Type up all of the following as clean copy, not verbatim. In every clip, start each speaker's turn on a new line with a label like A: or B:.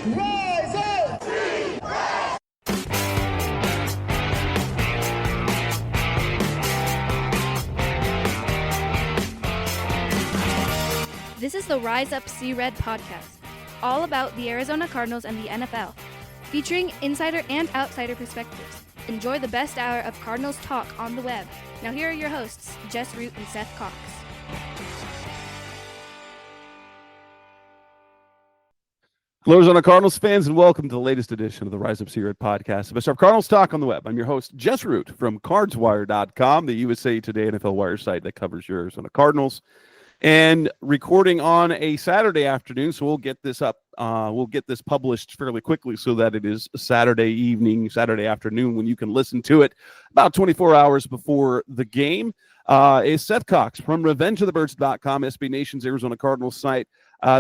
A: Rise up!
B: This is the Rise Up See Red podcast, all about the Arizona Cardinals and the NFL, featuring insider and outsider perspectives. Enjoy the best hour of Cardinals talk on the web. Now here are your hosts, Jess Root and Seth Cox.
C: Hello, Arizona Cardinals fans, and welcome to the latest edition of the Rise Up See Red podcast, the best of Cardinals talk on the web. I'm your host, Jess Root from CardsWire.com, the USA Today NFL Wire site that covers your Arizona Cardinals. And recording on a Saturday afternoon, so we'll get this up. We'll get this published fairly quickly so that it is Saturday evening, Saturday afternoon when you can listen to it about 24 hours before the game. Is Seth Cox from RevengeOfTheBirds.com, SB Nation's Arizona Cardinals site.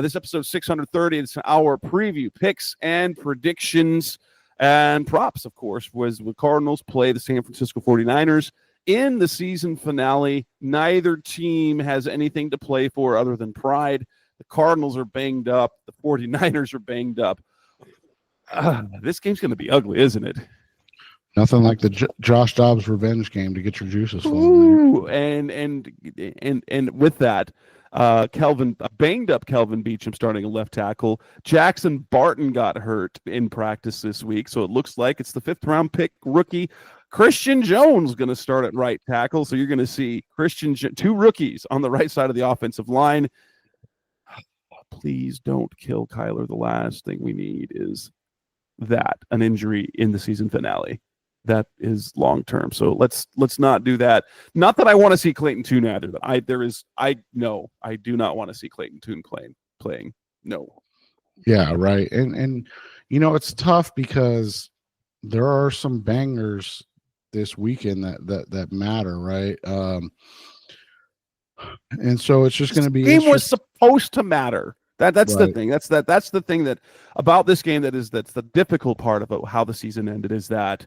C: This episode 630. It's our preview, picks, and predictions, and props, of course, was the Cardinals play the San Francisco 49ers in the season finale. Neither team has anything to play for other than pride. The Cardinals are banged up. The 49ers are banged up. This game's going to be ugly, isn't it?
D: Nothing like the Josh Dobbs revenge game to get your juices flowing.
C: Ooh, and with that, banged up Kelvin Beachum starting a left tackle. Jackson Barton got hurt in practice this week, so it looks like it's the fifth-round pick rookie Christian Jones going to start at right tackle. So you're going to see two rookies on the right side of the offensive line. Please don't kill Kyler. The last thing we need is an injury in the season finale. That is long term. So let's not do that. Not that I want to see Clayton Tune either. I do not want to see Clayton Tune playing. No.
D: Yeah, right. And it's tough because there are some bangers this weekend that matter, right? And so it's just going to be.
C: This game was supposed to matter. That's
D: right.
C: The thing. That's the thing that's the game that's the difficult part about how the season ended is that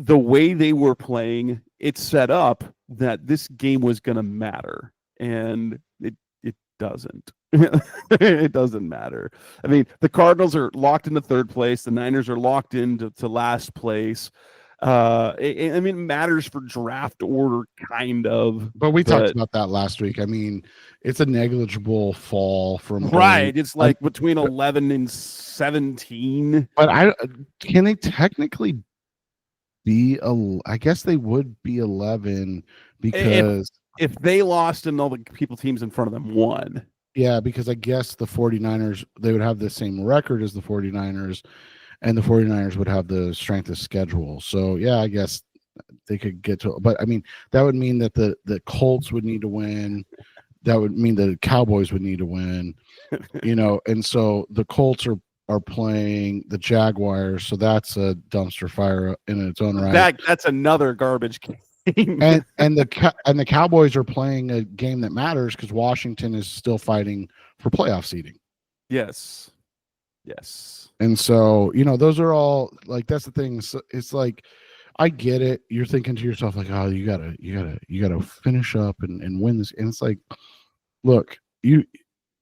C: the way they were playing, it set up that this game was going to matter, and it doesn't. It doesn't matter. I mean, the Cardinals are locked into third place. The Niners are locked into last place. It matters for draft order, kind of.
D: But we talked about that last week. I mean, it's a negligible fall from
C: right. It's like between 11 and 17.
D: But can they technically be? I guess they would be 11 because
C: if they lost and all the teams in front of them won.
D: Yeah, because I guess the 49ers, they would have the same record as the 49ers, and the 49ers would have the strength of schedule. So, yeah, I guess they could get to – but, I mean, that would mean that the Colts would need to win. That would mean the Cowboys would need to win, and so the Colts are playing the Jaguars, so that's a dumpster fire in its own right.
C: That's another garbage game.
D: and the Cowboys are playing a game that matters because Washington is still fighting for playoff seeding.
C: Yes.
D: And so, those are all like, that's the thing. It's like, I get it. You're thinking to yourself like, oh, you gotta finish up and win this. And it's like, look,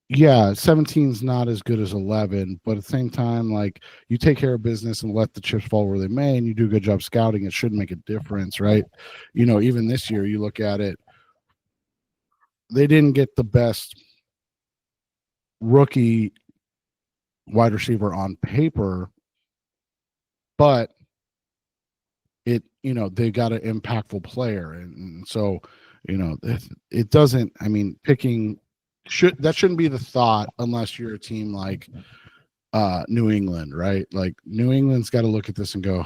D: 17 is not as good as 11, but at the same time, like, you take care of business and let the chips fall where they may, and you do a good job scouting, it should make a difference, right? Even this year, you look at it, they didn't get the best rookie wide receiver on paper, but they got an impactful player, and so it doesn't. I mean, picking. That shouldn't be the thought unless you're a team like New England, right? Like, New England's got to look at this and go,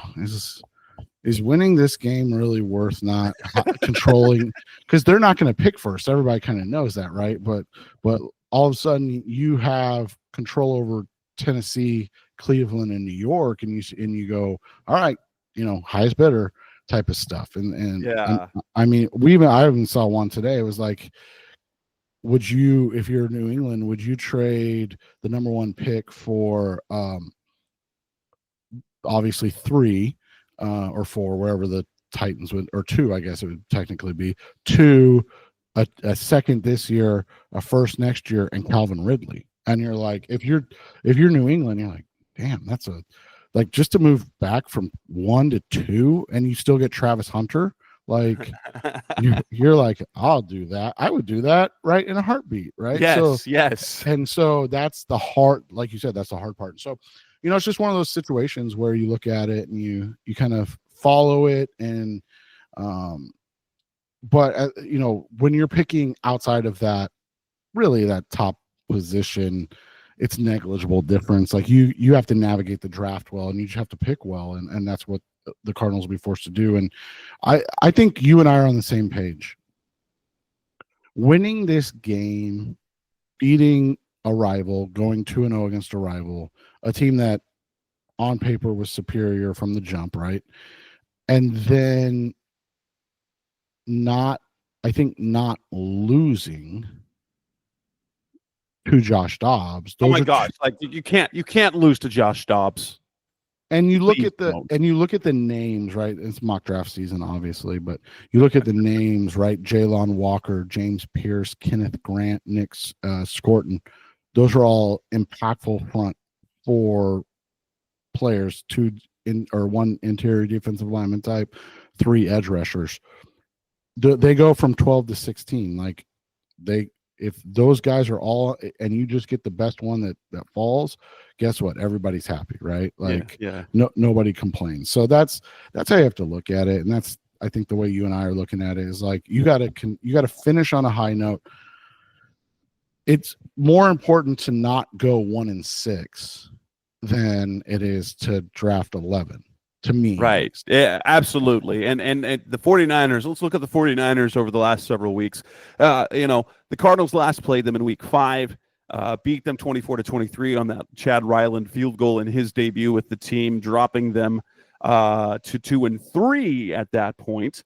D: is winning this game really worth not controlling? Because they're not going to pick first. Everybody kind of knows that, right? But all of a sudden you have control over Tennessee, Cleveland, and New York, and you go, all right, highest bidder type of stuff. And I mean, I even saw one today. It was like, would you, if you're New England, would you trade the number one pick for obviously 3 or 4, wherever the Titans would, or 2, I guess it would technically be 2, a second this year, a first next year, and Calvin Ridley? And you're like, if you're New England, you're like, damn, that's a like just to move back from 1 to 2 and you still get Travis Hunter. Like you're like, I'll do that. I would do that right in a heartbeat, right?
C: Yes.
D: And so that's the hard, like you said, that's the hard part. So, it's just one of those situations where you look at it and you kind of follow it. And, but when you're picking outside of that, really that top position, it's negligible difference. Like you have to navigate the draft well, and you just have to pick well. And that's what the Cardinals will be forced to do. And I think you and I are on the same page. Winning this game, beating a rival, going 2-0 against a rival, a team that on paper was superior from the jump, right? And then not losing to Josh Dobbs.
C: Oh my gosh, like you can't lose to Josh Dobbs.
D: And you look at the names, right? It's mock draft season, obviously, but you look at the names, right? Jalon Walker, James Pierce, Kenneth Grant, Nick Scorton. Those are all impactful front four players, one interior defensive lineman type, 3 edge rushers. They go from 12 to 16. Like if those guys are all, and you just get the best one that falls, guess what? Everybody's happy, right? Like, nobody complains. So that's how you have to look at it, and that's I think the way you and I are looking at it is like you got to finish on a high note. It's more important to not go 1-6 than it is to draft 11. To me.
C: Right. Yeah, absolutely. And the 49ers, let's look at the 49ers over the last several weeks. The Cardinals last played them in week 5, beat them 24-23 on that Chad Ryland field goal in his debut with the team, dropping them to 2-3 at that point.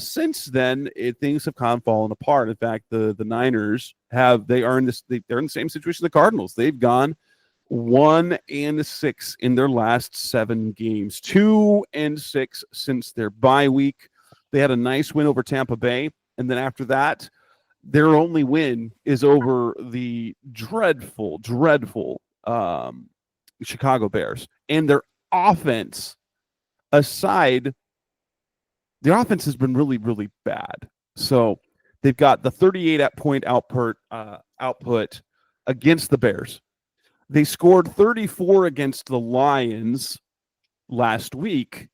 C: Since then, things have kind of fallen apart. In fact, the Niners they're in the same situation as the Cardinals. They've gone 1-6 in their last 7 games, 2-6 since their bye week. They had a nice win over Tampa Bay, and then after that, their only win is over the dreadful Chicago Bears. And their offense, the offense has been really, really bad. So they've got the 38-point output against the Bears. They scored 34 against the Lions last week.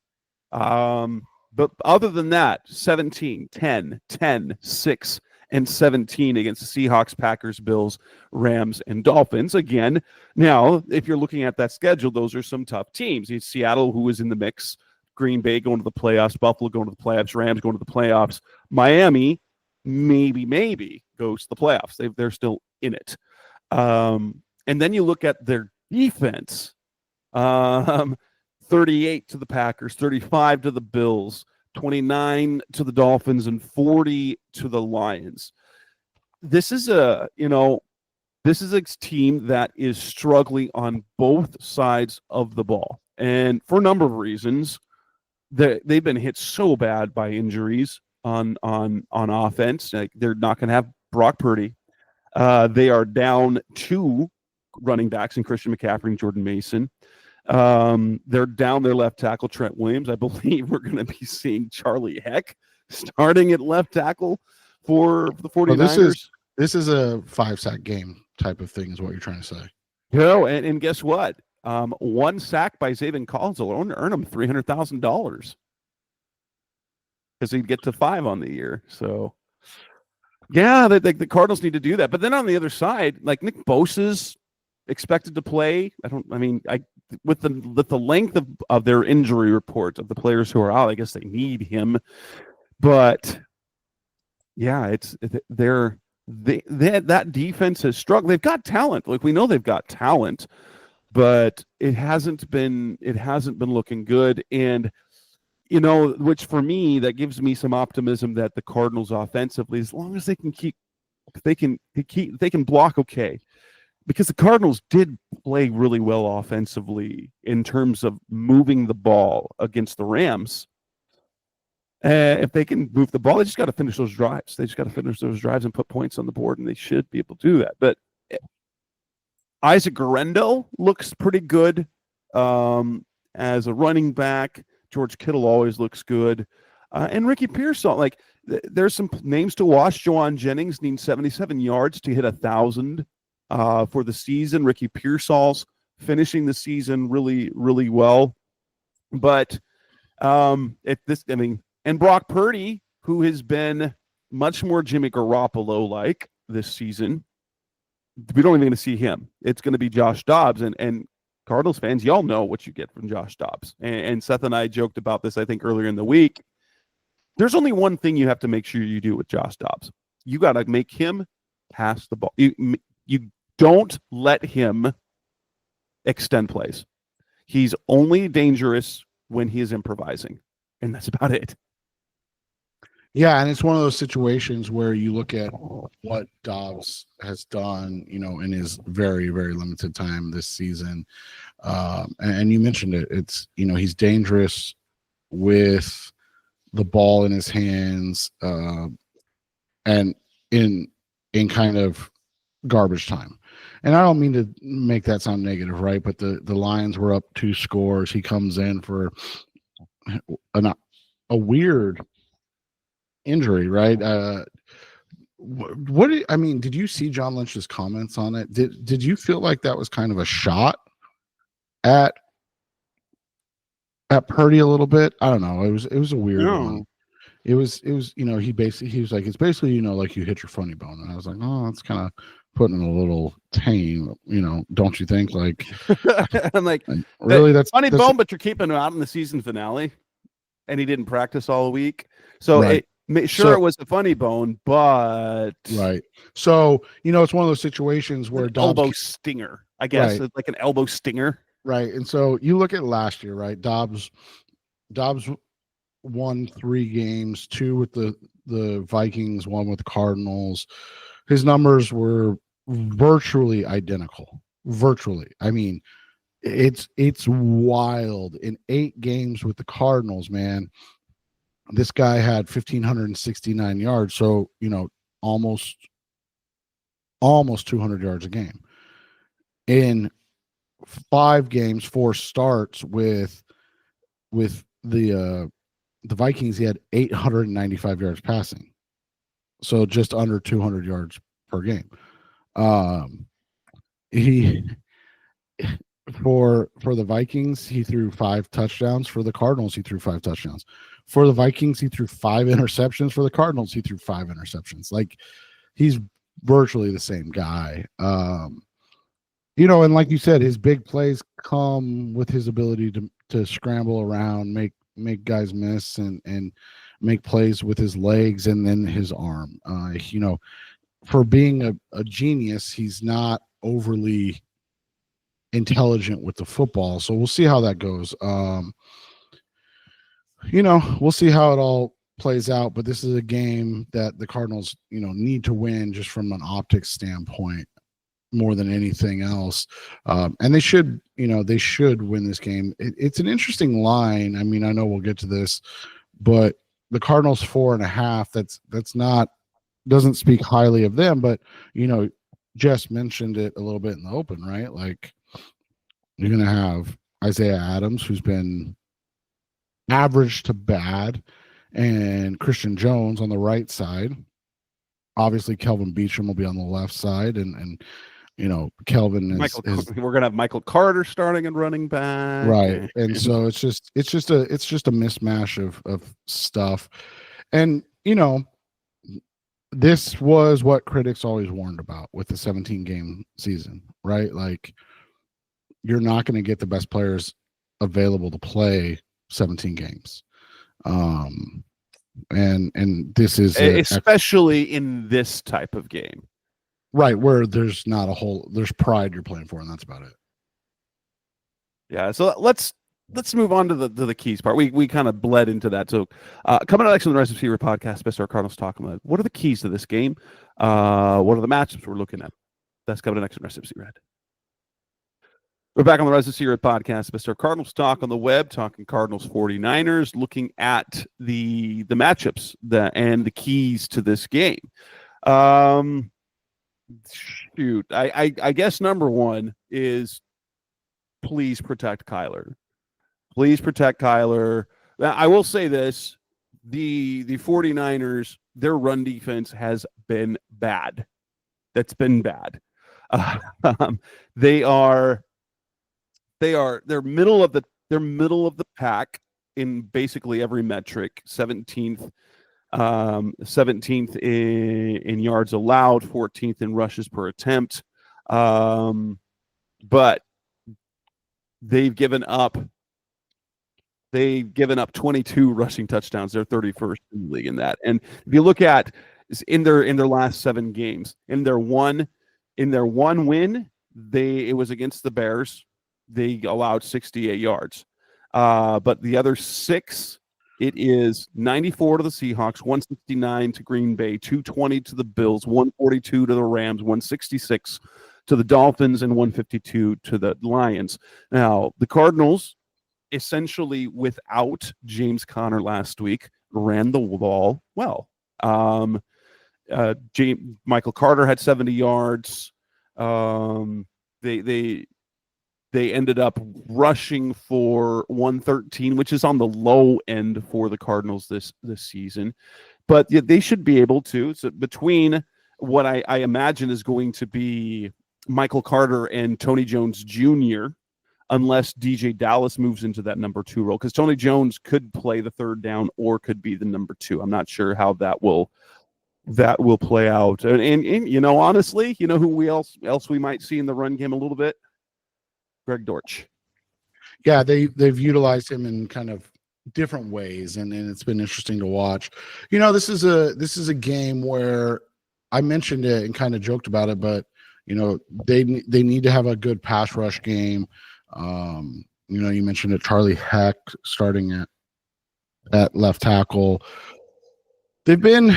C: But other than that, 17, 10, 10, 6, and 17 against the Seahawks, Packers, Bills, Rams, and Dolphins. Again, now, if you're looking at that schedule, those are some tough teams. It's Seattle, who is in the mix. Green Bay going to the playoffs. Buffalo going to the playoffs. Rams going to the playoffs. Miami, maybe goes to the playoffs. They're still in it. And then you look at their defense, 38 to the Packers, 35 to the Bills, 29 to the Dolphins, and 40 to the Lions. This is a team that is struggling on both sides of the ball. And for a number of reasons, they've been hit so bad by injuries on offense. Like, they're not going to have Brock Purdy. They are down 2 running backs in Christian McCaffrey and Jordan Mason. They're down their left tackle, Trent Williams. I believe we're going to be seeing Charlie Heck starting at left tackle for the 49ers.
D: Well, this is a 5-sack game type of thing is what you're trying to say.
C: And guess what? 1 sack by Zaven Collins will earn him $300,000 because he'd get to 5 on the year. So, yeah, the Cardinals need to do that. But then on the other side, like Nick Bosa's expected to play. With the length of their injury report of the players who are out, I guess they need him. But yeah, that defense has struggled. They've got talent. Like, we know they've got talent, but it hasn't been looking good. And which for me, that gives me some optimism that the Cardinals offensively, as long as they can block okay. Because the Cardinals did play really well offensively in terms of moving the ball against the Rams. If they can move the ball, they just got to finish those drives. They just got to finish those drives and put points on the board, and they should be able to do that. But Isaac Guerrero looks pretty good as a running back. George Kittle always looks good. And Ricky Pearsall, like there's some names to watch. Jawan Jennings needs 77 yards to hit 1,000 for the season. Ricky Pearsall's finishing the season really, really well. But and Brock Purdy, who has been much more Jimmy Garoppolo-like this season, we don't even going to see him. It's going to be Josh Dobbs. And Cardinals fans, y'all know what you get from Josh Dobbs. And Seth and I joked about this, I think, earlier in the week. There's only one thing you have to make sure you do with Josh Dobbs. You got to make him pass the ball. You don't let him extend plays. He's only dangerous when he is improvising, and that's about it.
D: Yeah, and it's one of those situations where you look at what Dobbs has done, in his very, very limited time this season. And you mentioned it. It's, he's dangerous with the ball in his hands and in kind of garbage time. And I don't mean to make that sound negative, right? But the Lions were up 2 scores. He comes in for a weird injury, right? Did you see John Lynch's comments on it? Did you feel like that was kind of a shot at Purdy a little bit? I don't know. It was a weird one. It was he was like, it's basically like you hit your funny bone, and I was like, oh, that's kind of putting it a little tame, don't you think? Like,
C: I'm like,
D: really, that's
C: funny bone, but you're keeping him out in the season finale, and he didn't practice all week, so
D: right.
C: It was a funny bone, but
D: right. So it's one of those situations where
C: elbow stinger, I guess,
D: right.
C: It's like an elbow stinger,
D: right? And so you look at last year, right? Dobbs won 3 games, 2 with the Vikings, 1 with the Cardinals. His numbers were virtually identical. Virtually, I mean, it's wild. In 8 games with the Cardinals, man, this guy had 1,569 yards, so almost 200 yards a game. In 5 games, 4 starts with the Vikings, he had 895 yards passing, so just under 200 yards per game. He for the Vikings, he threw 5 touchdowns. For the Cardinals, he threw 5 touchdowns. For the Vikings, he threw 5 interceptions. For the Cardinals, he threw 5 interceptions. Like, he's virtually the same guy. And like you said, his big plays come with his ability to scramble around, make guys miss, and make plays with his legs and then his arm. For being a genius, he's not overly intelligent with the football. So we'll see how that goes. We'll see how it all plays out, but this is a game that the Cardinals, need to win just from an optics standpoint more than anything else. And they should win this game. It's an interesting line. I mean, I know we'll get to this, but the Cardinals 4.5, that's not, doesn't speak highly of them, but Jess mentioned it a little bit in the open, right? Like, you're going to have Isaiah Adams, who's been average to bad, and Christian Jones on the right side. Obviously, Kelvin Beachum will be on the left side, and Kelvin is
C: we're gonna have Michael Carter starting and running back,
D: right? And so it's just a mismatch of stuff, and this was what critics always warned about with the 17-game season, right? Like, you're not going to get the best players available to play 17 games. And this is
C: especially in this type of game,
D: right, where there's pride you're playing for, and that's about it.
C: Yeah. So let's move on to the keys part. We kind of bled into that. So coming up next on the Rise of Secret podcast, Mr. Cardinals talking about what are the keys to this game? What are the matchups we're looking at? That's coming up next on Rise of Secret. We're back on the Rise of Secret podcast, Mr. Cardinals Talk on the web, talking Cardinals-49ers, looking at the matchups and the keys to this game. Shoot, I guess number one is please protect Kyler. Please protect Kyler. I will say this: the 49ers, their run defense has been bad. That's been bad. They are they're middle of the pack in basically every metric. 17th 17th in yards allowed, 14th in rushes per attempt. But they've given up 22 rushing touchdowns. They're 31st in the league in that. And if you look at in their last 7 games, in their one win, it was against the Bears. They allowed 68 yards. But the other 6, it is 94 to the Seahawks, 169 to Green Bay, 220 to the Bills, 142 to the Rams, 166 to the Dolphins, and 152 to the Lions. Now, the Cardinals, essentially without James Conner last week, ran the ball well. Michael Carter had 70 yards. They ended up rushing for 113, which is on the low end for the Cardinals this season. But they should be able to. So between what I imagine is going to be Michael Carter and Tony Jones Jr., unless DJ Dallas moves into that number 2 role, because Tony Jones could play the third down or could be the number 2. I'm not sure how that will play out. And honestly, who else we might see in the run game a little bit? Greg Dortch.
D: Yeah, they've utilized him in kind of different ways, and it's been interesting to watch. This is a game where I mentioned it and kind of joked about it, but they need to have a good pass rush game. You mentioned it, Charlie Heck starting at left tackle. They've been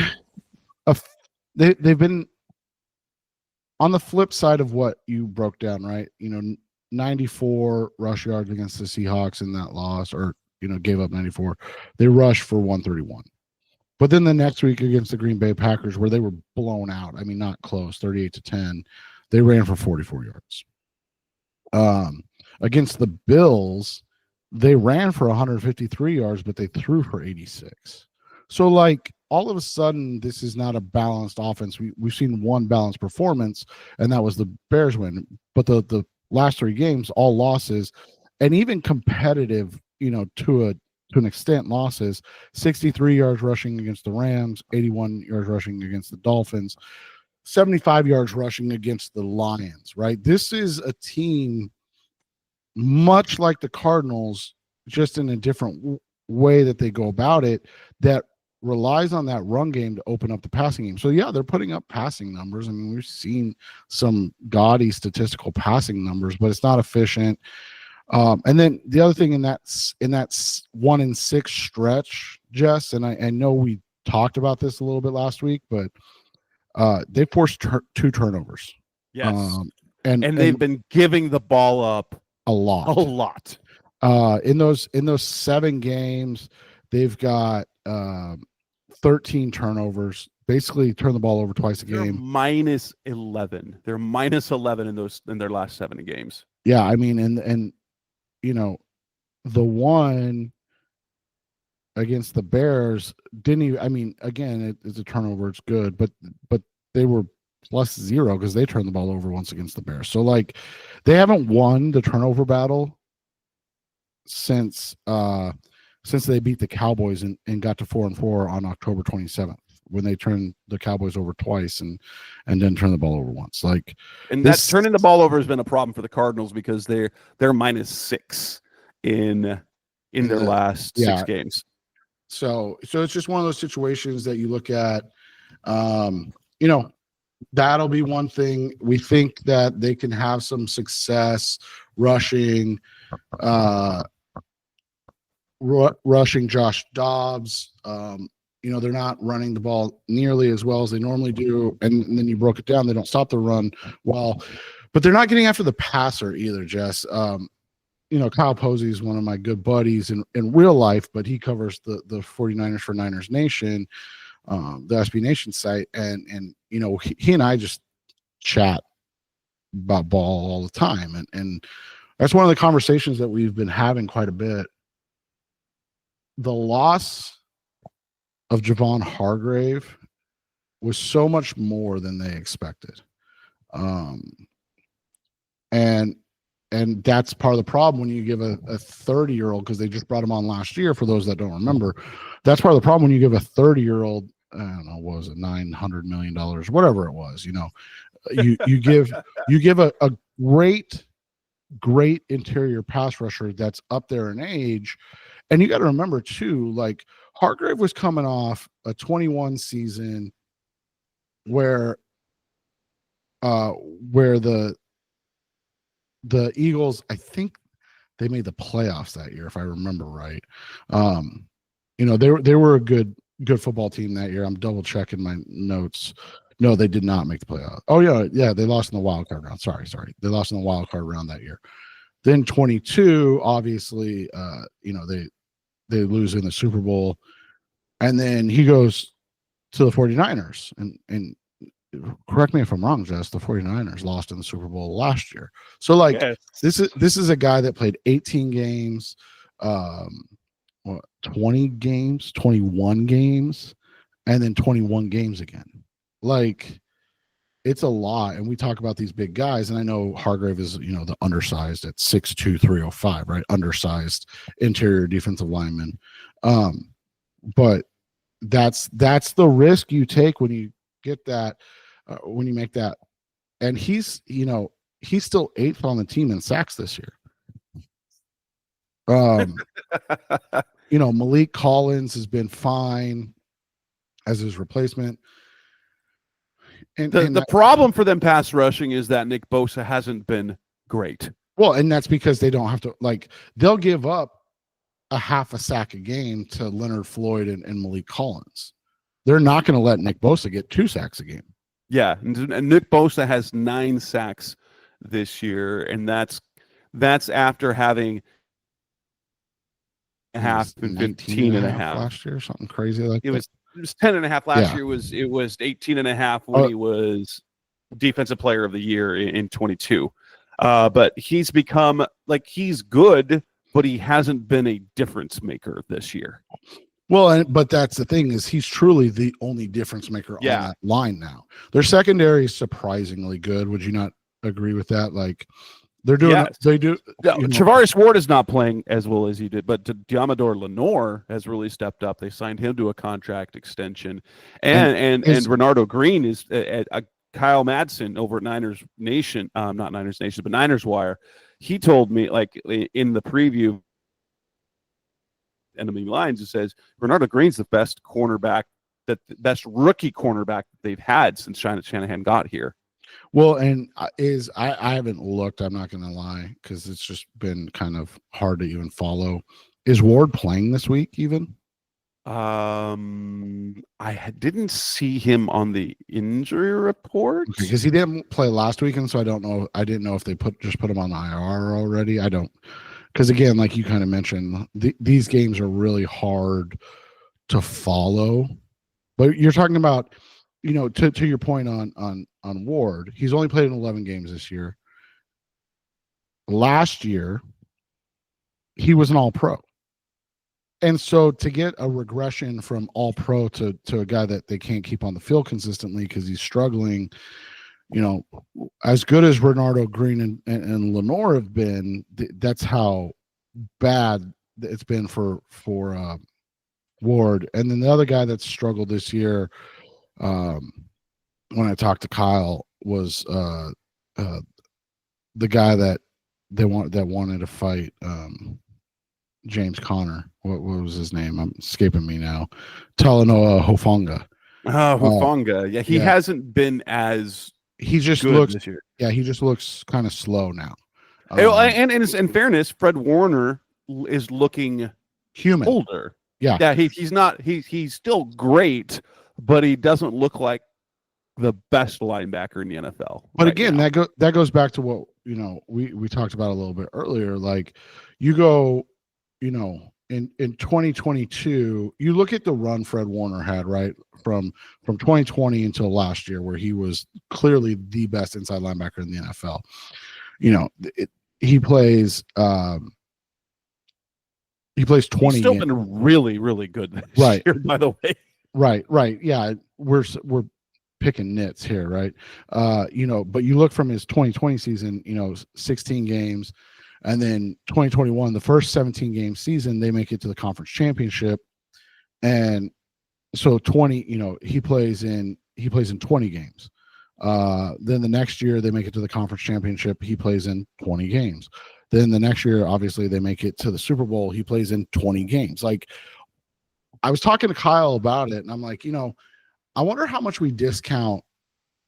D: on the flip side of what you broke down, right? 94 rush yards against the Seahawks in that loss, or gave up 94. They rushed for 131. But then the next week against the Green Bay Packers, where they were blown out, I mean, not close, 38-10, they ran for 44 yards. Against the Bills, they ran for 153 yards, but they threw for 86. So, all of a sudden, this is not a balanced offense. We've seen one balanced performance, and that was the Bears win. But the last 3 games, all losses, and even competitive, to an extent, losses. 63 yards rushing against the Rams, 81 yards rushing against the Dolphins, 75 yards rushing against the Lions, right? This is a team much like the Cardinals, just in a different way that they go about it, that relies on that run game to open up the passing game. So yeah, they're putting up passing numbers. I mean, we've seen some gaudy statistical passing numbers, but it's not efficient. And then the other thing in that 1-6 stretch, Jess, and I know we talked about this a little bit last week, but they forced 2 turnovers.
C: Yes. And they've been giving the ball up
D: a lot. In those 7 games, they've got 13 turnovers. Basically, turn the ball over twice a game.
C: They're minus 11. They're minus 11 in their last 7 games.
D: Yeah, I mean, and the one against the Bears didn't even. I mean, again, it's a turnover. It's good, but they were +0 because they turned the ball over once against the Bears. So they haven't won the turnover battle since they beat the Cowboys and got to 4-4 on October 27th, when they turned the Cowboys over twice and then turned the ball over once.
C: That turning the ball over has been a problem for the Cardinals because they're -6 in their last 6 games.
D: So it's just one of those situations that you look at. That'll be one thing. We think that they can have some success rushing Josh Dobbs. They're not running the ball nearly as well as they normally do. And then you broke it down. They don't stop the run well, but they're not getting after the passer either, Jess. Kyle Posey is one of my good buddies in real life, but he covers the 49ers for Niners Nation, the SB Nation site. And he and I just chat about ball all the time. And that's one of the conversations that we've been having quite a bit. The loss of Javon Hargrave was so much more than they expected. And that's part of the problem when you give a 30-year-old, because they just brought him on last year, for those that don't remember. That's part of the problem when you give a 30-year-old, I don't know, what was it, $900 million, whatever it was, you give a great interior pass rusher that's up there in age. And you got to remember too, like, Hargrave was coming off a 21 season where the Eagles, I think they made the playoffs that year, if I remember right. They were a good football team that year. I'm double checking my notes. No, they did not make the playoffs. Oh yeah, they lost in the wild card round. Sorry, they lost in the wild card round that year. Then 22, obviously, they lose in the Super Bowl, and then he goes to the 49ers, and correct me if I'm wrong, Jess, the 49ers lost in the Super Bowl last year. So, like, yes. This is a guy that played 18 games, 20 games, 21 games, and then 21 games again. Like, it's a lot. And we talk about these big guys, and I know Hargrave is, the undersized at 6'2", 305, right? Undersized interior defensive lineman. But that's the risk you take when you get that, when you make that. And he's still 8th on the team in sacks this year. Malik Collins has been fine as his replacement. And
C: the problem for them pass rushing is that Nick Bosa hasn't been great.
D: Well, and that's because they don't have to, like, they'll give up a half a sack a game to Leonard Floyd and Malik Collins. They're not going to let Nick Bosa get 2 sacks a game.
C: Yeah, and Nick Bosa has 9 sacks this year, and that's after having half and 15 and a half
D: last year, something crazy like that.
C: It was 10 and a half last year. It was 18 and a half when he was defensive player of the year in 22. But he's become, like, he's good, but he hasn't been a difference maker this year.
D: Well, but that's the thing, is he's truly the only difference maker on that line now. Their secondary is surprisingly good. Would you not agree with that? Like, they're doing, they do.
C: Travaris Ward is not playing as well as he did, but Diamador Lenore has really stepped up. They signed him to a contract extension, and Renardo Green is Kyle Madsen over at Niners Nation, not Niners Nation, but Niners Wire. He told me, like, in the preview, enemy lines, it says Renardo Green's the best best rookie cornerback that they've had since Shanahan got here.
D: Well, and I haven't looked, I'm not going to lie, because it's just been kind of hard to even follow. Is Ward playing this week even?
C: I didn't see him on the injury report
D: because he didn't play last weekend, so I don't know. I didn't know if they put him on IR already. I don't, because again, like you kind of mentioned, these games are really hard to follow. But you're talking about, to your point on Ward, he's only played in 11 games this year. Last year, he was an All-Pro. And so to get a regression from All-Pro to a guy that they can't keep on the field consistently because he's struggling, as good as Renardo Green and Lenore have been, that's how bad it's been for Ward. And then the other guy that struggled this year, when I talked to Kyle, was the guy that wanted to fight James Conner. What was his name? I'm escaping me now. Talanoa Hufanga.
C: Hufanga. He hasn't been as
D: he just
C: good
D: looks
C: this year.
D: Yeah, he just looks kind of slow now.
C: And in fairness, Fred Warner is looking
D: human,
C: older.
D: Yeah.
C: He's not. He's still great, but he doesn't look like the best linebacker in the NFL.
D: But again, that goes back to what we talked about a little bit earlier. Like, you go, in 2022, you look at the run Fred Warner had, right? From 2020 until last year, where he was clearly the best inside linebacker in the NFL. He plays 20
C: He's still
D: games.
C: been really, really good this
D: Right.
C: year, by the way.
D: Right. Yeah, we're picking nits here, right? But you look from his 2020 season, 16 games, and then 2021, the first 17 game season, they make it to the conference championship, and so 20, he plays in 20 games. Then the next year they make it to the conference championship, he plays in 20 games. Then the next year, obviously, they make it to the Super Bowl, he plays in 20 games. Like, I was talking to Kyle about it, and I'm like, I wonder how much we discount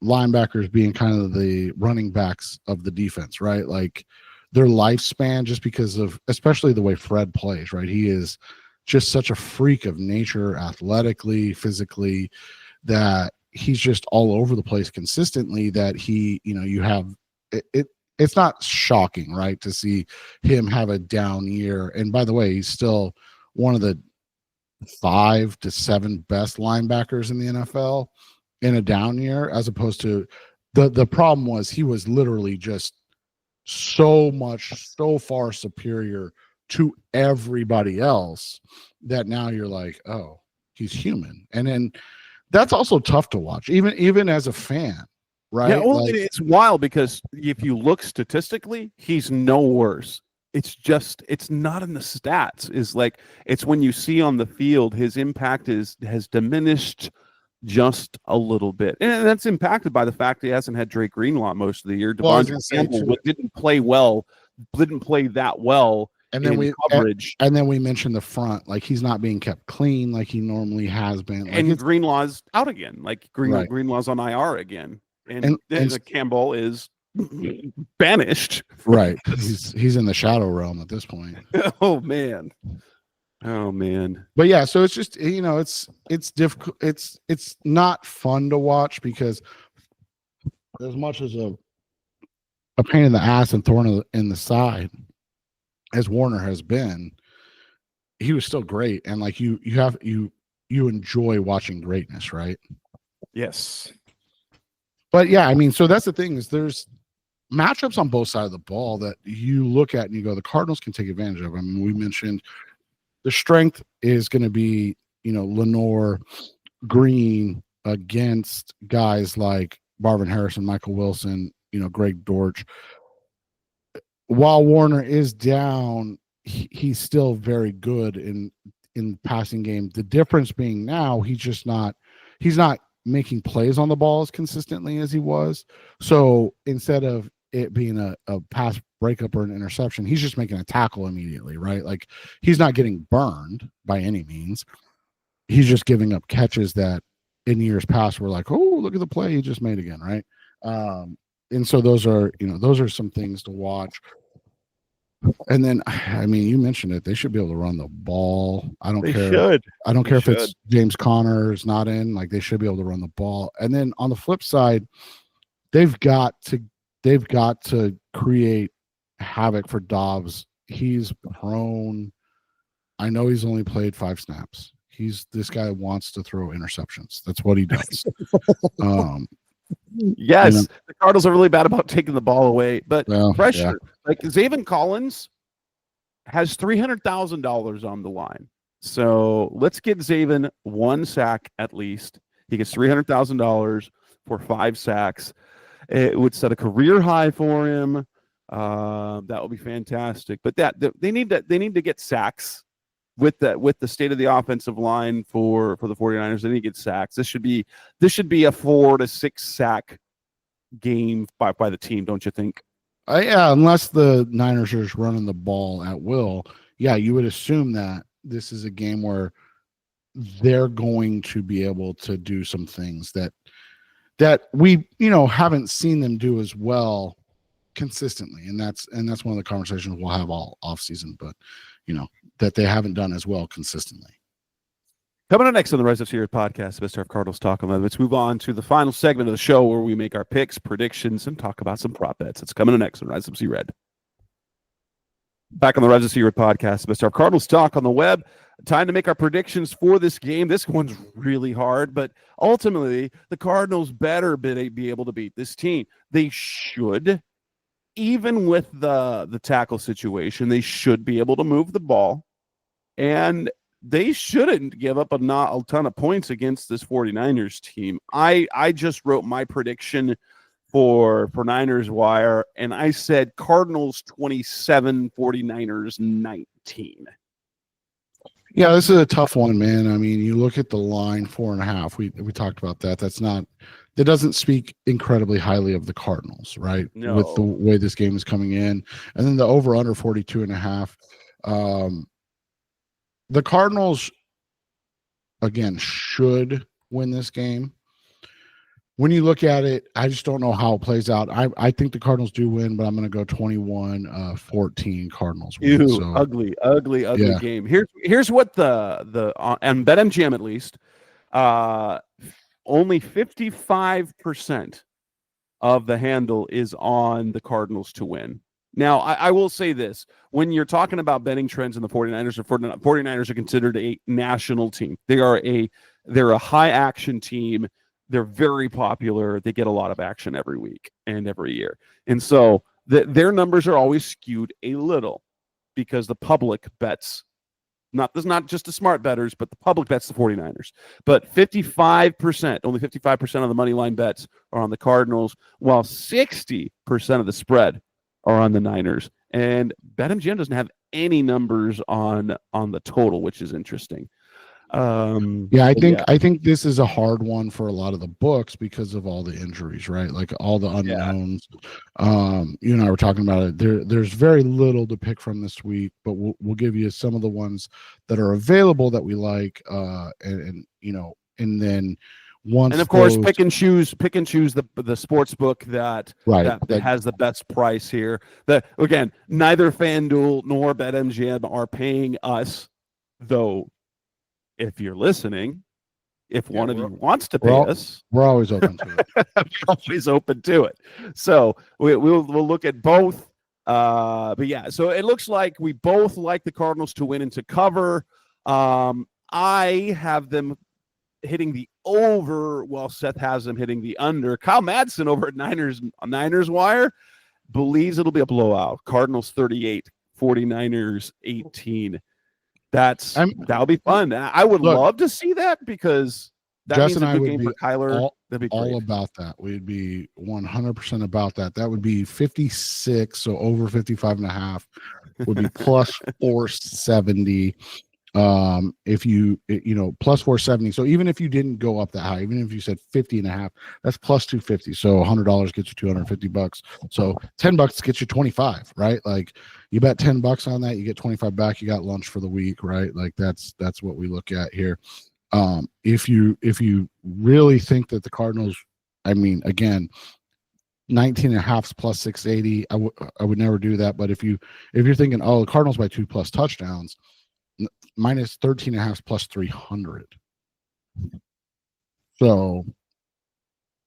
D: linebackers being kind of the running backs of the defense, right? Like their lifespan, just because of, especially the way Fred plays, right? He is just such a freak of nature, athletically, physically, that he's just all over the place consistently, that he, you have it's not shocking, right, to see him have a down year. And by the way, he's still one of the 5 to 7 best linebackers in the NFL in a down year, as opposed to the problem was he was literally just so far superior to everybody else that now you're like, oh, he's human. And then that's also tough to watch, even as a fan, right?
C: Yeah, well, it's wild because if you look statistically, he's no worse. It's just, it's not in the stats. It's when you see on the field, his impact has diminished just a little bit, and that's impacted by the fact he hasn't had Drake Greenlaw most of the year. Devondre Campbell didn't play that well.
D: And then
C: coverage.
D: And then we mentioned the front, like he's not being kept clean like he normally has been. Like,
C: and Greenlaw's out again. Like Greenlaw's on IR again, and Campbell is banished.
D: Right, he's in the shadow realm at this point.
C: Oh man. But
D: yeah, so it's just, it's difficult. It's not fun to watch, because as much as a pain in the ass and thorn in the side as Warner has been, he was still great. And like you enjoy watching greatness, right?
C: Yes.
D: But yeah, I mean, so that's the thing, is there's matchups on both sides of the ball that you look at and you go, the Cardinals can take advantage of. I mean, we mentioned the strength is going to be, Lenore, Green against guys like Marvin Harrison, Michael Wilson, Greg Dortch. While Warner is down, he's still very good in the passing game. The difference being now he's not making plays on the ball as consistently as he was. So instead of it being a pass breakup or an interception, he's just making a tackle immediately, right? Like he's not getting burned by any means. He's just giving up catches that in years past were like, oh, look at the play he just made again, right? And so those are some things to watch. And then, I mean, you mentioned it. They should be able to run the ball. I don't care. I don't care if it's James Conner is not in. Like, they should be able to run the ball. And then on the flip side, they've got to create havoc for Dobbs. He's prone. I know he's only played 5 snaps. This guy wants to throw interceptions. That's what he does.
C: Yes, the Cardinals are really bad about taking the ball away, but pressure. Yeah. Like Zaven Collins has $300,000 on the line. So let's get Zaven 1 sack at least. He gets $300,000 for 5 sacks. It would set a career high for him. That would be fantastic. But they need to get sacks with the state of the offensive line for the 49ers. They need to get sacks. This should be a 4 to 6 sack game by the team, don't you think?
D: Yeah, unless the Niners are just running the ball at will. Yeah, you would assume that this is a game where they're going to be able to do some things that we haven't seen them do as well consistently, and that's one of the conversations we'll have all off season, but that they haven't done as well consistently.
C: Coming up next on the Rise Up Series podcast, Mr. Cardinals Talk on. Let's move on to the final segment of the show where we make our picks, predictions, and talk about some prop bets. It's coming up next on Rise Up Red. Back on the Rise of Secret podcast, Mr. Cardinals talk on the web. Time to make our predictions for this game. This one's really hard, but ultimately, the Cardinals better be able to beat this team. They should, even with the tackle situation, they should be able to move the ball, and they shouldn't give up not a ton of points against this 49ers team. I just wrote my prediction for Niners Wire, and I said Cardinals 27, 49ers 19.
D: Yeah, this is a tough one, man. I mean, you look at the line 4.5. We talked about that. That doesn't speak incredibly highly of the Cardinals, right?
C: No.
D: With the way this game is coming in, and then the over under 42.5. The Cardinals again should win this game. When you look at it, I just don't know how it plays out. I think the Cardinals do win, but I'm going to go 21-14 Cardinals win.
C: Ew, ugly
D: yeah.
C: game. Here's what the and BetMGM at least, only 55% of the handle is on the Cardinals to win. Now, I will say this. When you're talking about betting trends in the 49ers, 49ers are considered a national team. They're a high action team. They're very popular. They get a lot of action every week and every year. And so their numbers are always skewed a little because the public bets, not just the smart bettors, but the public bets the 49ers. But 55%, only 55% of the money line bets are on the Cardinals, while 60% of the spread are on the Niners. And BetMGM doesn't have any numbers on the total, which is interesting.
D: I think this is a hard one for a lot of the books because of all the injuries, right? Like all the unknowns. You and I were talking about it. There's very little to pick from this week, but we'll give you some of the ones that are available that we like, and then once,
C: and of course pick and choose the sports book that has the best price here. Again, neither FanDuel nor BetMGM are paying us, though. If you're listening, if one of you wants to pay us,
D: we're always open to it.
C: Always open to it. So we'll look at both. But yeah, so it looks like we both like the Cardinals to win and to cover. I have them hitting the over while Seth has them hitting the under. Kyle Madsen over at Niners Wire believes it'll be a blowout. Cardinals 38, 49ers 18. That'll be fun. I would love to see that because that
D: Jess
C: means
D: and
C: a
D: I
C: good
D: would
C: game
D: be
C: for Kyler. That'd be
D: all about that. We'd be 100% about that. That would be 56, so over 55.5 would be plus 470. If you plus 470. So even if you didn't go up that high, even if you said 50.5, that's plus 250. So $100 gets you $250. So $10 gets you 25, right? Like you bet $10 on that, you get 25 back. You got lunch for the week, right? Like that's what we look at here. If you really think that the Cardinals, I mean, again, 19.5 plus 680, I would never do that. But if you're thinking, the Cardinals by 2+ touchdowns, minus 13.5 plus 300. So,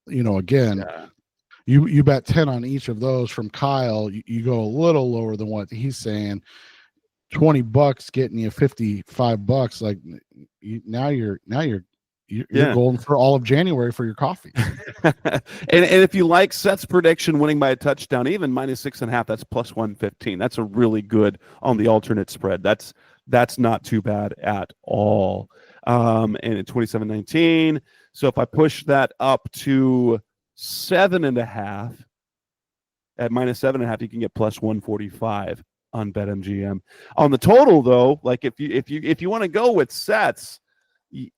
D: again, you bet 10 on each of those from Kyle. You go a little lower than what he's saying. $20 getting you $55. Like now you're golden for all of January for your coffee.
C: and if you like Seth's prediction, winning by a touchdown, even minus 6.5, that's plus 115. That's a really good on the alternate spread. That's not too bad at all. And in 27-19, so if I push that up to 7.5 at minus 7.5, you can get plus 145 on BetMGM. On the total, though, like if you want to go with Seth's,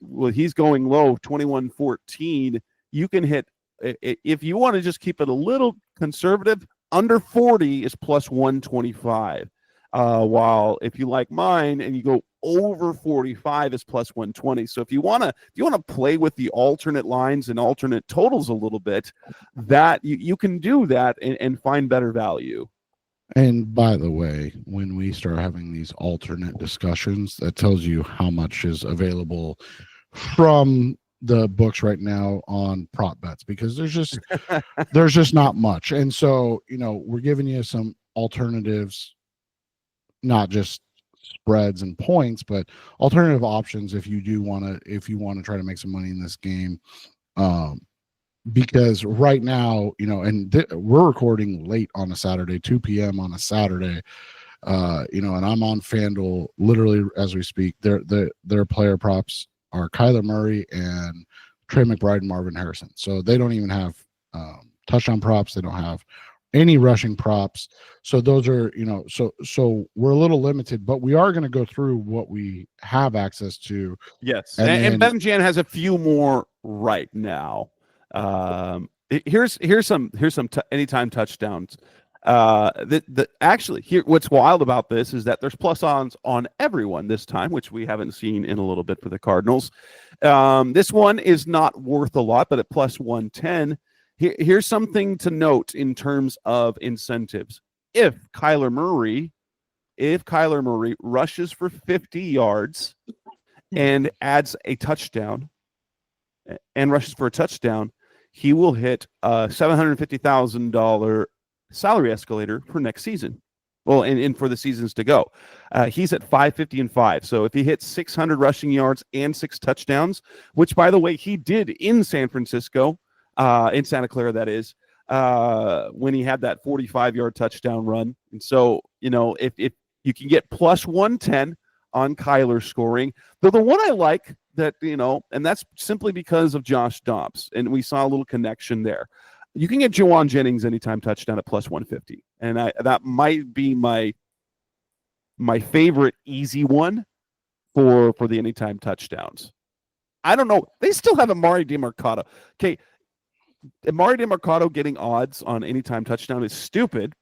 C: well, he's going low, 21-14. You can hit, if you want to just keep it a little conservative, under 40 is plus 125. While if you like mine and you go over 45 is plus 120. So if you want to play with the alternate lines and alternate totals a little bit, that you can do that and find better value.
D: And by the way, when we start having these alternate discussions, that tells you how much is available from the books right now on prop bets, because there's just not much. And so, we're giving you some alternatives not just spreads and points, but alternative options if you want to try to make some money in this game. Because right now, and we're recording late on a Saturday, 2 p.m. on a Saturday, and I'm on FanDuel literally as we speak. Their player props are Kyler Murray and Trey McBride and Marvin Harrison. So they don't even have touchdown props. They don't have any rushing props. So those are, so we're a little limited, but we are going to go through what we have access to.
C: Yes. And BetMGM has a few more right now. Here's some anytime touchdowns. Actually, here, what's wild about this is that there's plus odds on everyone this time, which we haven't seen in a little bit for the Cardinals. This one is not worth a lot, but at plus 110, here's something to note in terms of incentives. If Kyler Murray rushes for 50 yards and adds a touchdown and rushes for a touchdown, he will hit a $750,000 salary escalator for next season. Well, and for the seasons to go. He's at 550-5. So if he hits 600 rushing yards and 6 touchdowns, which, by the way, he did in San Francisco, in Santa Clara, that is, when he had that 45-yard touchdown run. And so, if you can get plus 110 on Kyler scoring, though the one I like that, and that's simply because of Josh Dobbs, and we saw a little connection there. You can get Juwan Jennings anytime touchdown at plus 150, and that might be my favorite easy one for the anytime touchdowns. I don't know. They still have Amari DeMarcado. Okay, Amari DeMarcado getting odds on anytime touchdown is stupid.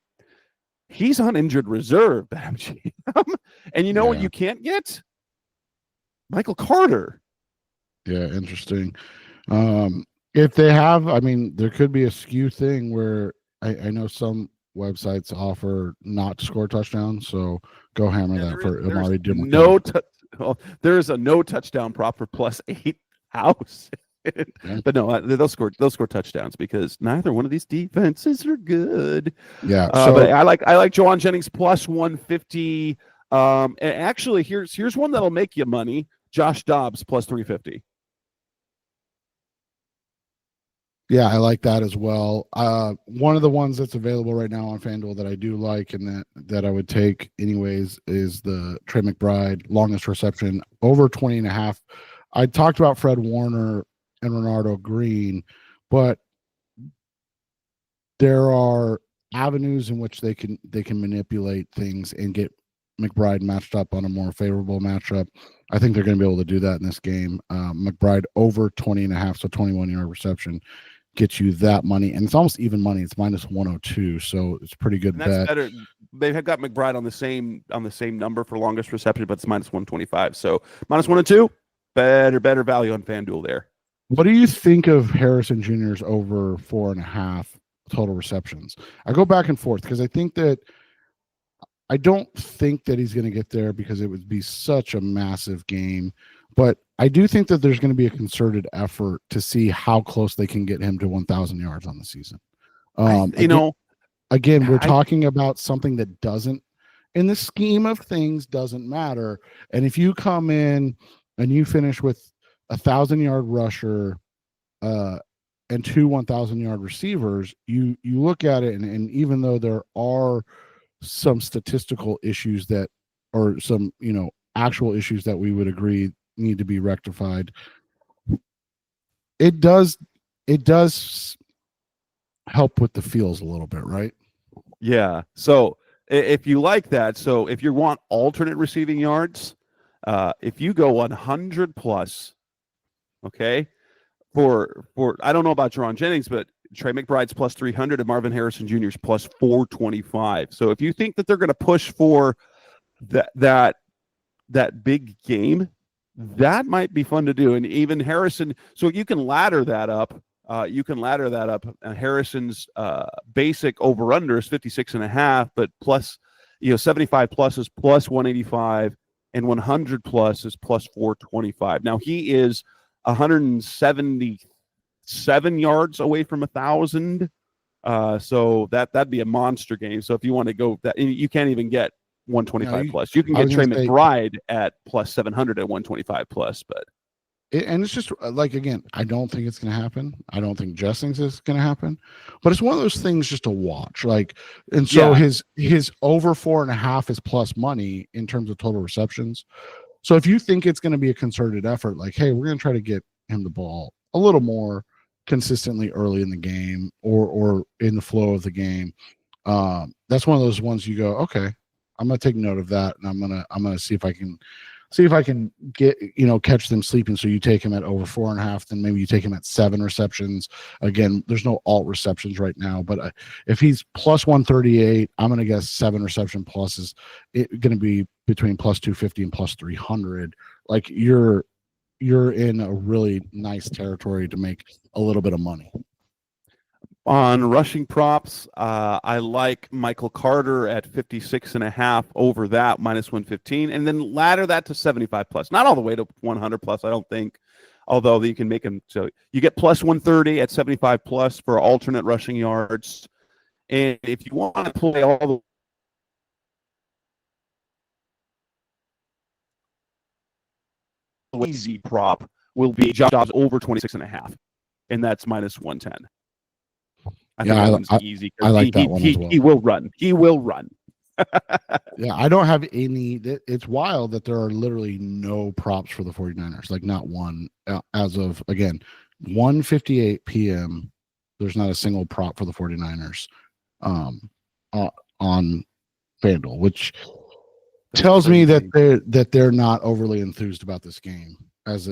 C: He's on injured reserve, BetMGM. And what you can't get? Michael Carter.
D: Yeah, interesting. If they have, there could be a skew thing where I know some websites offer not to score touchdowns, so go hammer that for Amari DeMarcado.
C: There's a no touchdown prop for plus 8 house. Yeah. But no, they'll score touchdowns because neither one of these defenses are good.
D: Yeah,
C: but I like Juwan Jennings plus 150. And actually, here's one that'll make you money. Josh Dobbs plus 350.
D: Yeah, I like that as well. One of the ones that's available right now on FanDuel that I do like and that I would take anyways is the Trey McBride longest reception over 20.5. I talked about Fred Warner and Renardo Green, but there are avenues in which they can manipulate things and get McBride matched up on a more favorable matchup. I think they're going to be able to do that in this game. McBride over 20.5, so 21-yard reception gets you that money, and it's almost even money. It's minus 102, so it's a pretty good bet.
C: Better. They have got McBride on the same number for longest reception, but it's minus 125. So minus 102, better value on FanDuel there.
D: What do you think of Harrison Jr.'s over 4.5 total receptions? I go back and forth because I don't think that he's going to get there because it would be such a massive game. But I do think that there's going to be a concerted effort to see how close they can get him to 1,000 yards on the season. Again, we're talking about something that doesn't, in the scheme of things, doesn't matter. And if you come in and you finish with 1,000-yard rusher and 2 1,000-yard receivers, you look at it, and even though there are some statistical issues or some actual issues that we would agree need to be rectified, it does help with the feels a little bit, right?
C: Yeah. So if you like that, so if you want alternate receiving yards, if you go 100 plus, okay, for I don't know about Juwan Jennings, but Trey McBride's plus 300 and Marvin Harrison Jr.'s plus 425. So if you think that they're going to push for that big game, that might be fun to do. And even Harrison, so you can ladder that up. Harrison's basic over-under is 56.5, but plus, 75 plus is plus 185, and 100 plus is plus 425. Now he is 177 yards away from 1,000. So that'd be a monster game. So if you want to go that, you can't even get 125 plus. You can get Trey McBride at plus 700 at 125 plus, but
D: and it's just like, again, I don't think it's going to happen. I don't think Jess thinks it's going to happen, but it's one of those things just to watch. Like, and so his over 4.5 is plus money in terms of total receptions. So if you think it's going to be a concerted effort, like, hey, we're going to try to get him the ball a little more consistently early in the game or in the flow of the game, that's one of those ones you go, okay, I'm going to take note of that, and I'm going to see if I can get, catch them sleeping. So you take him at over 4.5, then maybe you take him at 7 receptions. Again, there's no alt receptions right now, but if he's plus 138, I'm going to guess 7 reception plus is going to be between plus 250 and plus 300. Like, you're in a really nice territory to make a little bit of money.
C: On rushing props, I like Michael Carter at 56.5 over that, minus 115, and then ladder that to 75 plus. Not all the way to 100 plus, I don't think, although you can make them. So you get plus 130 at 75 plus for alternate rushing yards. And if you want to play all the easy prop, will be Josh Dobbs over 26.5, and that's minus 110. I think that one's easy.
D: I like that one as well.
C: He will run. He will run.
D: Yeah, I don't have any. It's wild that there are literally no props for the 49ers, like not one. As of, again, 1:58 p.m., there's not a single prop for the 49ers on FanDuel, which tells me that they're not overly enthused about this game. As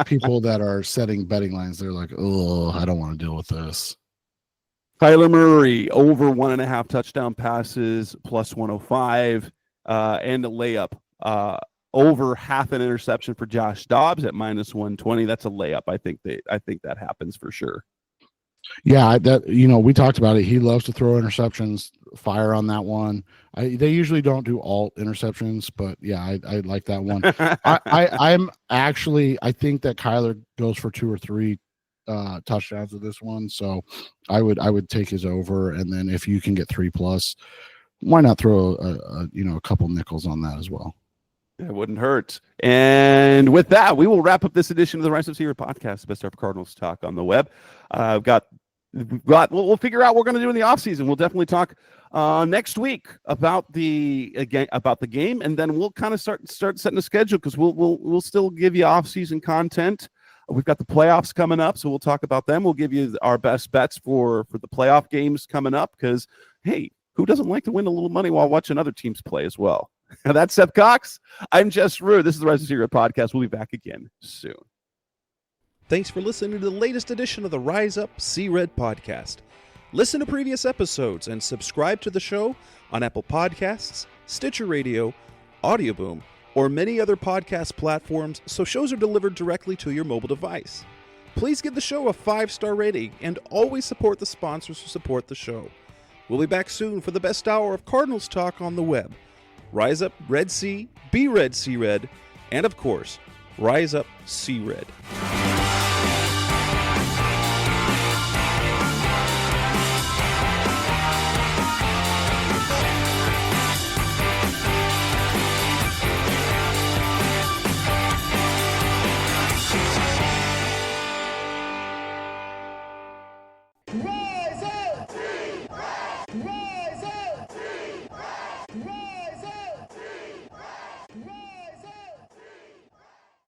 D: people that are setting betting lines, they're like, oh, I don't want to deal with this.
C: Kyler Murray over 1.5 touchdown passes plus 105, and a layup over half an interception for Josh Dobbs at minus 120. That's a layup. I think that happens for sure.
D: Yeah, we talked about it. He loves to throw interceptions. Fire on that one. They usually don't do alt interceptions, but yeah, I like that one. I think that Kyler goes for 2 or 3 touchdowns with this one, so I would take his over, and then if you can get 3 plus, why not throw a couple nickels on that as well?
C: It wouldn't hurt. And with that, we will wrap up this edition of the Rise Up Seared podcast, the best of Cardinals talk on the web. We'll figure out what we're going to do in the offseason. We'll definitely talk next week about the game, and then we'll kind of start setting a schedule, because we'll still give you offseason content. We've got the playoffs coming up, so we'll talk about them. We'll give you our best bets for the playoff games coming up, because, hey, who doesn't like to win a little money while watching other teams play as well? That's Seth Cox. I'm Jess Rude. This is the Rise of Secret podcast. We'll be back again soon.
A: Thanks for listening to the latest edition of the Rise Up, See Red podcast. Listen to previous episodes and subscribe to the show on Apple Podcasts, Stitcher Radio, Audioboom, or many other podcast platforms, so shows are delivered directly to your mobile device. Please give the show a 5-star rating and always support the sponsors who support the show. We'll be back soon for the best hour of Cardinals talk on the web. Rise up, Red Sea, be Red, See Red, and of course, Rise up, See Red.